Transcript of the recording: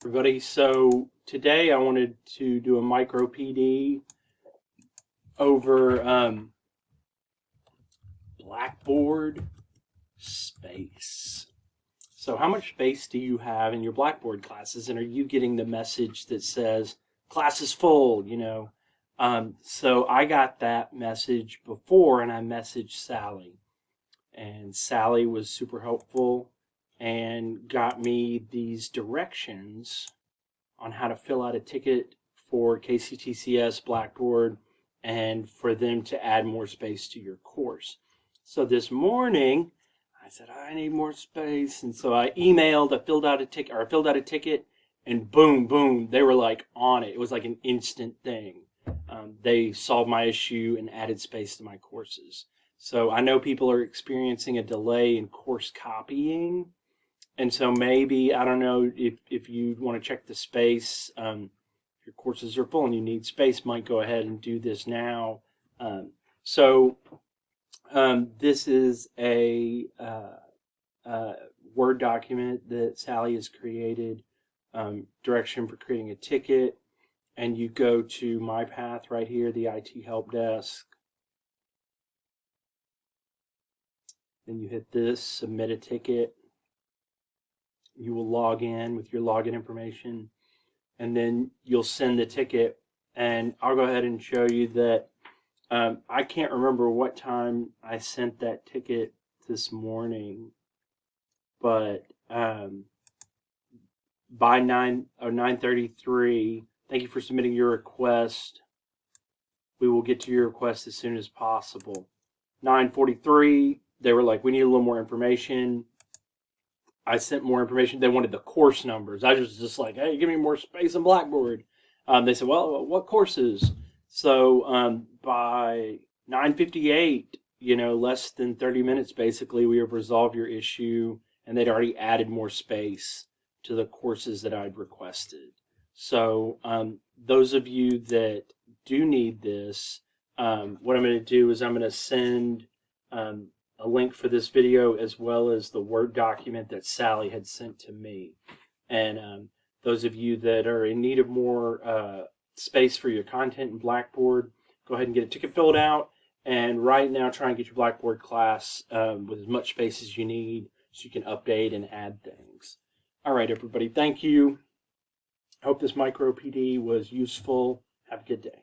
Everybody, so today I wanted to do a micro PD over Blackboard space. So how much space do you have in your Blackboard classes, and are you getting the message that says class is full, So I got that message before, and I messaged Sally, and Sally was super helpful and got me these directions on how to fill out a ticket for KCTCS Blackboard and for them to add more space to your course. So this morning, I said, I need more space. And so I emailed, I filled out a ticket, and boom, boom, they were like on it. It was like an instant thing. They solved my issue and added space to my courses. So I know people are experiencing a delay in course copying. And so maybe, I don't know, if you want to check the space, if your courses are full and you need space, might go ahead and do this now. This is a Word document that Sally has created, direction for creating a ticket, and you go to My Path right here, the IT help desk. Then you hit this, submit a ticket. You will log in with your login information, and then you'll send the ticket. And I'll go ahead and show you that I can't remember what time I sent that ticket this morning, but by 9:33, thank you for submitting your request. We will get to your request as soon as possible. 9:43, they were like, we need a little more information. I sent more information. They wanted the course numbers. I was just like, hey, give me more space on Blackboard. They said, well, what courses? So by 9:58, less than 30 minutes, basically, we have resolved your issue, and they'd already added more space to the courses that I'd requested. So those of you that do need this, what I'm going to do is I'm going to send a link for this video as well as the Word document that Sally had sent to me. And those of you that are in need of more space for your content in Blackboard, go ahead and get a ticket filled out. And right now, try and get your Blackboard class with as much space as you need so you can update and add things. All right, everybody, thank you. I hope this micro PD was useful. Have a good day.